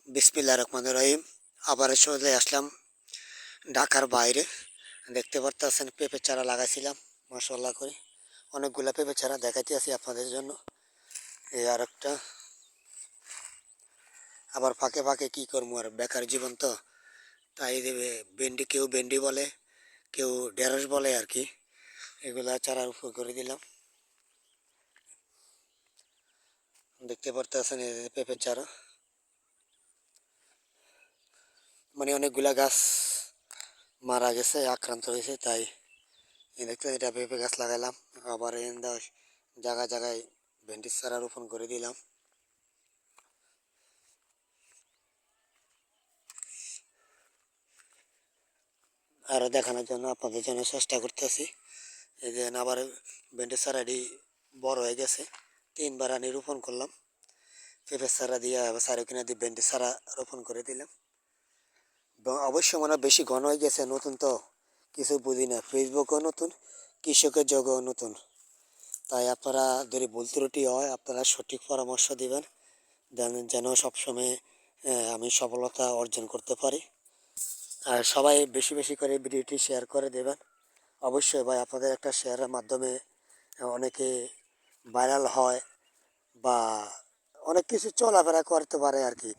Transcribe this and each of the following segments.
বিসমিল্লাহির রহমানির রহিম। আবার চলে আসলাম ঢাকার বাইরে। দেখতে পারতেছেন পেঁপে চারা লাগাইছিলাম মাশাআল্লাহ করে। অনেকগুলা পেঁপে চারা দেখাইতে আছি আপনাদের জন্য। এই আর একটা আবার ফাঁকে ফাঁকে কি করবো, আর বেকার জীবন তো, তাই দেবে ভেন্ডি, কেউ ভেন্ডি বলে, কেউ ঢেঁড়স বলে আর কি। এগুলা চারার উপর করে দিলাম। দেখতে পারতেছেন এই যে পেঁপে চারা, মানে অনেকগুলা গাছ মারা গেছে, আক্রান্ত হয়েছে, তাই এই দেখতে এটা পেঁপে গাছ লাগাইলাম। আবার এই জায়গায় জায়গায় ভেন্ডির চারা রোপণ করে দিলাম। আরও দেখানোর জন্য আপনাদের জন্য চেষ্টা করতেছি। এই যে আবার ভেন্ডির চারাটি বড় হয়ে গেছে, 3বার আমি রোপণ করলাম। পেঁপের চারা দিয়ে চারি কিনা দিয়ে ভেন্ডির চারা রোপণ করে দিলাম। অবশ্য মানে বেশি ঘন হয়ে গেছে, নতুন তো কিছু বুঝি না, ফেসবুকও নতুন, কৃষকের জগও নতুন, তাই আপনারা যদি ভুল ত্রুটি হয় আপনারা সঠিক পরামর্শ দিবেন, যেন সবসময় আমি সফলতা অর্জন করতে পারি। আর সবাই বেশি বেশি করে ভিডিওটি শেয়ার করে দেবেন। অবশ্যই ভাই, আপনাদের একটা শেয়ারের মাধ্যমে অনেকে ভাইরাল হয় বা অনেক কিছু চলাফেরা করতে পারে আর কি,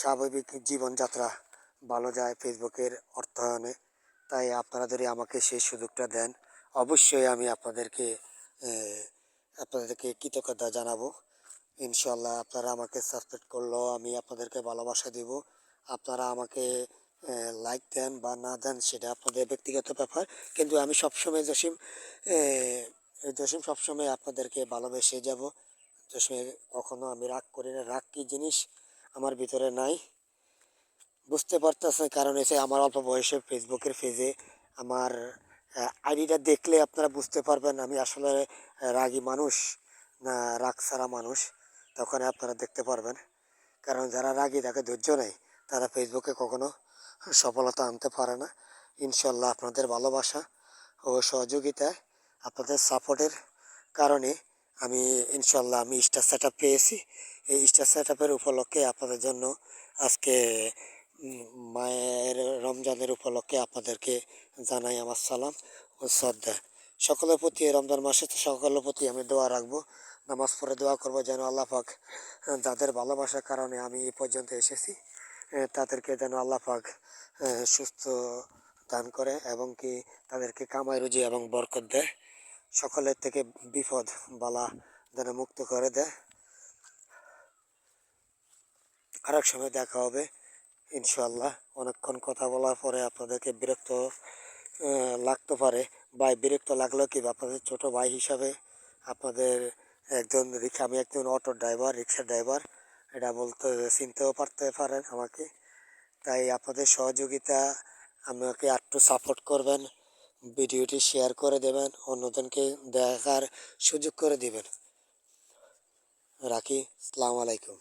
স্বাভাবিক জীবনযাত্রা ভালো যায় ফেসবুকের অর্থায়নে। তাই আপনারা যদি আমাকে সেই সুযোগটা দেন, অবশ্যই আমি আপনাদেরকে কৃতজ্ঞতা জানাবো। ইনশাল্লাহ আপনারা আমাকে সাবস্ক্রাইব করলেও আমি আপনাদেরকে ভালোবাসা দিব। আপনারা আমাকে লাইক দেন বা না দেন সেটা আপনাদের ব্যক্তিগত ব্যাপার, কিন্তু আমি সবসময় জসিম সবসময় আপনাদেরকে ভালোবেসে যাব। জসিম কখনো আমি রাগ করি না, রাগ কী জিনিস আমার ভিতরে নাই। বুঝতে পারতেছে, কারণ এসে আমার অল্প বয়সে ফেসবুকের পেজে আমার আইডিটা দেখলে আপনারা বুঝতে পারবেন আমি আসলে রাগী মানুষ না রাগ ছাড়া মানুষ, তখন আপনারা দেখতে পারবেন। কারণ যারা রাগী থাকে, ধৈর্য নেই, তারা ফেসবুকে কখনো সফলতা আনতে পারে না। ইনশাল্লাহ আপনাদের ভালোবাসা ও সহযোগিতায়, আপনাদের সাপোর্টের কারণে আমি ইনশাল্লাহ স্টার সেট আপ পেয়েছি। এই স্টার সেট আপের উপলক্ষে আপনাদের জন্য আজকে মায়ের রমজানের উপলক্ষে আপনাদেরকে জানাই আমার সালাম ও শ্রদ্ধা। সকলের প্রতি রমজান মাসে তো সকলের প্রতি আমি দোয়া রাখবো, নামাজ পড়ে দোয়া করবো যেন আল্লাহ পাক যাদের ভালোবাসার কারণে আমি এই পর্যন্ত এসেছি, তাদেরকে যেন আল্লাহ পাক সুস্থ দান করে এবং কি তাদেরকে কামাই রুজি এবং বরকত দেয়, সকলের থেকে বিপদ বালা যেন মুক্ত করে দেয়। আরেক সময় দেখা হবে ইনশাল্লাহ। অনেকক্ষণ কথা বলার পরে আপনাদেরকে বিরক্ত লাগতে পারে, বা বিরক্ত লাগলেও কি, আপনাদের ছোটো ভাই হিসাবে আপনাদের আমি একজন অটো ড্রাইভার, রিক্সা ড্রাইভার, এটা বলতে চিনতেও পারতে পারেন আমাকে। তাই আপনাদের সহযোগিতা, আমাকে একটু সাপোর্ট করবেন, ভিডিওটি শেয়ার করে দেবেন, অন্যজনকে দেখার সুযোগ করে দিবেন। রাখি, আসসালামু আলাইকুম।